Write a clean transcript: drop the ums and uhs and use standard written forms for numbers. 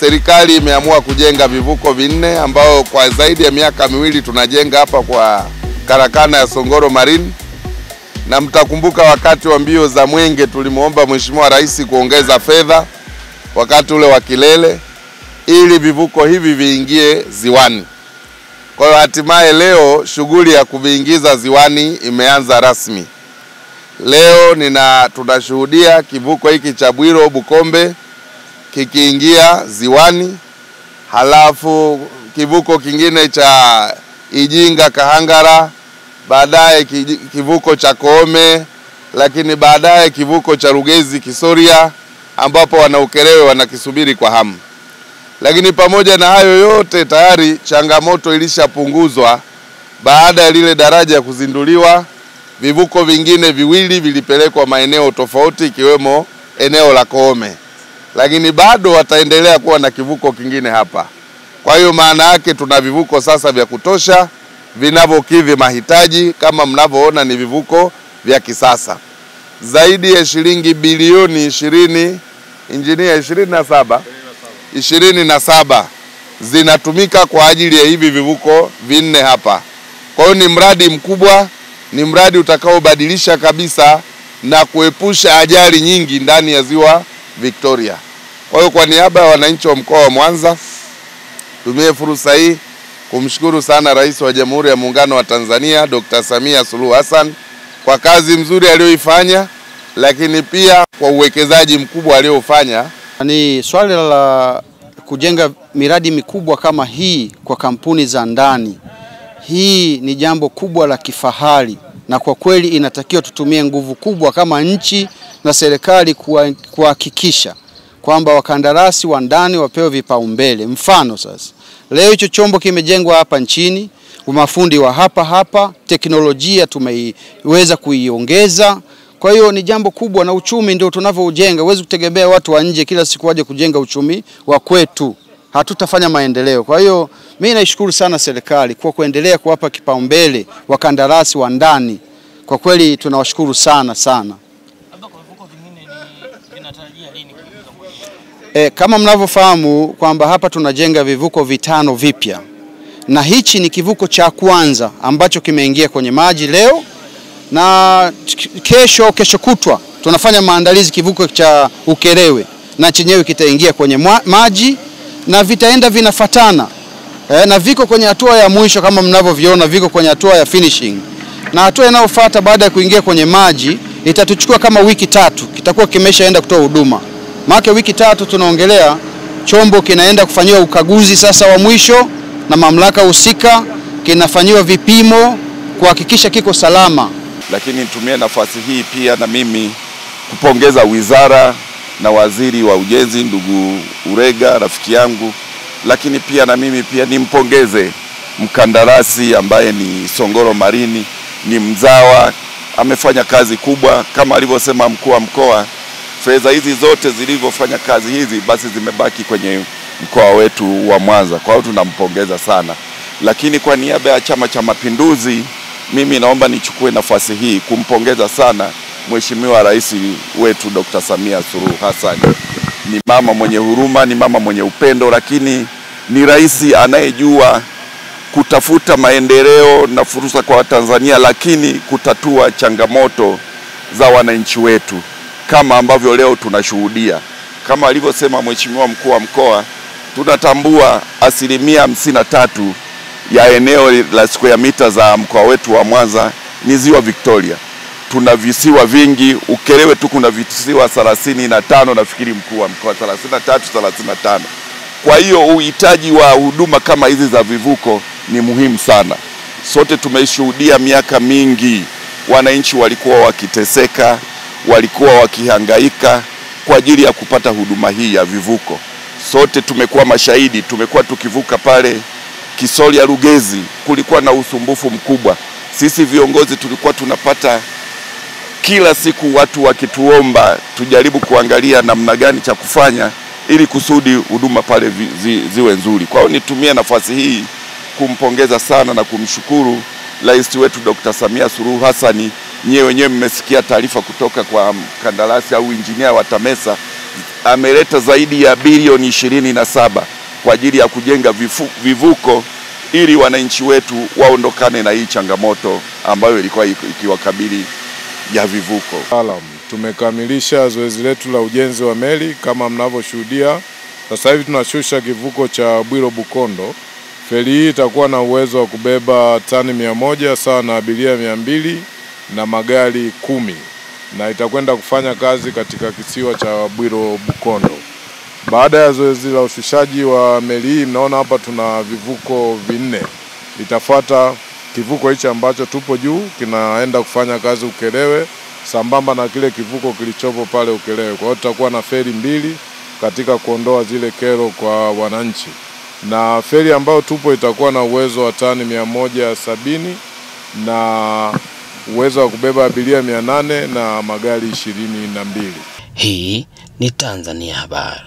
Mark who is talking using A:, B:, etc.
A: serikali imeamua kujenga vivuko vinne ambao kwa zaidi ya miaka miwili tunajenga hapa kwa karakana ya Songoro Marine. Na mtakumbuka wakati wa mbio za Mwenge tulimuomba Mheshimiwa Rais kuongeza fedha wakati ule wa kilele ili vivuko hivi viingie ziwani. Kwa hiyo hatimaye leo shughuli ya kuviingiza ziwani imeanza rasmi. Leo tunashuhudia kivuko hiki cha Bwiro Bukombe kikiingia ziwani, halafu kivuko kingine cha Ijinga Kahangara, baadaye kivuko cha Koome, lakini baadaye kivuko cha Rugezi Kisoria ambapo Wanaukerewe wanakisubiri kwa hamu. Lakini pamoja na hayo yote tayari changamoto ilishapunguzwa baada ya lile daraja kuzinduliwa. Vivuko vingine viwili vilipelekwa maeneo tofauti ikiwemo eneo la Koome. Lakini bado wataendelea kuwa na kivuko kingine hapa. Kwa hiyo maana yake tuna vivuko sasa vya kutosha vinavyokidhi mahitaji, kama mnavyoona ni vivuko vya kisasa. Zaidi ya shilingi bilioni 27 zinatumika kwa ajili ya hivi vivuko vinne hapa. Kwa hiyo ni mradi mkubwa, ni mradi utakaobadilisha kabisa na kuepusha ajali nyingi ndani ya ziwa Victoria. Kwa hiyo kwa niaba ya wananchi wa mkoa wa Mwanza, tumie fursa hii kumshukuru sana Rais wa Jamhuri ya Muungano wa Tanzania Dr. Samia Suluhu Hassan kwa kazi nzuri aliyoifanya, lakini pia kwa uwekezaji mkubwa aliofanya.
B: Ni swali la kujenga miradi mikubwa kama hii kwa kampuni za ndani. Hii ni jambo kubwa la kifahari, na kwa kweli inatakiwa tutumie nguvu kubwa kama nchi na serikali kuhakikisha kwamba wakandarasi wa ndani wapewe vipaumbele. Mfano sasa, leo hicho chombo kimejengwa hapa nchini, mafundi wa hapa, teknolojia tumeiweza kuiongeza. Kwa hiyo ni jambo kubwa, na uchumi ndio tunavyoujenga. Huwezi kutegemea watu wa nje kila siku waje kujenga uchumi wa kwetu. Hatutafanya maendeleo. Kwa hiyo mimi naishukuru sana serikali kwa kuendelea kuwapa kipaumbele wakandarasi wa ndani. Kwa kweli tunawashukuru sana. Kama mnavyofahamu kwamba hapa tunajenga vivuko 5 vipya. Na hichi ni kivuko cha kwanza ambacho kimeingia kwenye maji leo, na kesho kutwa tunafanya maandalizi kivuko cha Ukerewe, na chenyewe kitaingia kwenye maji na vitaenda vinafatana. Na viko kwenye hatua ya mwisho kama mnavyoviona, viko kwenye hatua ya finishing. Na hatua inayofuata baada ya kuingia kwenye maji itatuchukua kama wiki 3 kitakuwa kimeshaenda kutoa huduma. Maana wiki 3 tunaongelea chombo kinaenda kufanyiwa ukaguzi sasa wa mwisho na mamlaka husika, kinafanyiwa vipimo kuhakikisha kiko salama.
C: Lakini nitumie nafasi hii pia na mimi kupongeza wizara na waziri wa ujenzi ndugu Urega, rafiki yangu. Lakini pia na mimi pia nimpongeze mkandarasi ambaye ni Songoro Marine, ni mzawa, amefanya kazi kubwa kama alivyosema mkuu wa mkoa. Fedha hizi zote zilivyofanya kazi hizi basi zimebaki kwenye mkoa wetu wa Mwanza. Kwa hiyo tunampongeza sana. Lakini kwa niaba ya Chama cha Mapinduzi, mimi naomba nichukue nafasi hii kumpongeza sana Mheshimiwa Rais wetu Dr. Samia Suluhu Hassan. Ni mama mwenye huruma, ni mama mwenye upendo, lakini ni rais anayejua kutafuta maendeleo na fursa kwa Tanzania, lakini kutatua changamoto za wananchi wetu kama ambavyo leo tunashuhudia. Kama alivyosema Mheshimiwa mkuu wa mkoa, tunatambua 53% ya eneo la square mita za mkoa wetu wa Mwanza ni ziwa Victoria. Tuna visiwa vingi, Ukerewe tu kuna visiwa 35 nafikiri mkuu wa mkoa, 35. Kwa hiyo uhitaji wa huduma kama hizi za vivuko ni muhimu sana. Sote tumeshuhudia miaka mingi wananchi walikuwa wakiteseka, walikuwa wakihangaika kwa ajili ya kupata huduma hii ya vivuko. Sote tumekuwa mashahidi, tumekuwa tukivuka pale Kisoria Rugezi, kulikuwa na usumbufu mkubwa. Sisi viongozi tulikuwa tunapata kila siku watu wakituomba tujaribu kuangalia namna gani cha kufanya ili kusudi huduma pale ziwe nzuri. Kwa hiyo nitumie nafasi hii kumpongeza sana na kumshukuru Rais wetu Dr. Samia Suluhu Hassan. Nyewe mmesikia taarifa kutoka kwa mkandarasi au injinia wa TAMESA ameleta zaidi ya bilioni 27 kwa ajili ya kujenga vivuko ili wananchi wetu waondokane na hii changamoto ambayo ilikuwa ikiwakabili ya vivuko.
D: Tumekamilisha zoezi letu la ujenzi wa meli kama mnavyoshuhudia. Sasa hivi tunashusha kivuko cha Bwiro Bukondo. Feri hii itakuwa na uwezo wa kubeba tani 100 sawa na abiria 200 na magari 10, na itakwenda kufanya kazi katika kisiwa cha Bwiro Bukondo. Baada ya zoezi la ushushaji wa meli hii, mnaona hapa tuna vivuko 4. Itafuata kivuko hichi ambacho tupo juu, kinaenda kufanya kazi Ukerewe sambamba na kile kivuko kilichopo pale Ukerewe. Kwa hiyo tutakuwa na feri 2 katika kuondoa zile kero kwa wananchi. Na feri ambayo tupo itakuwa na uwezo wa tani 170 na uwezo wa kubeba abiria 800 na magari 22.
E: Hii ni Tanzania Habari.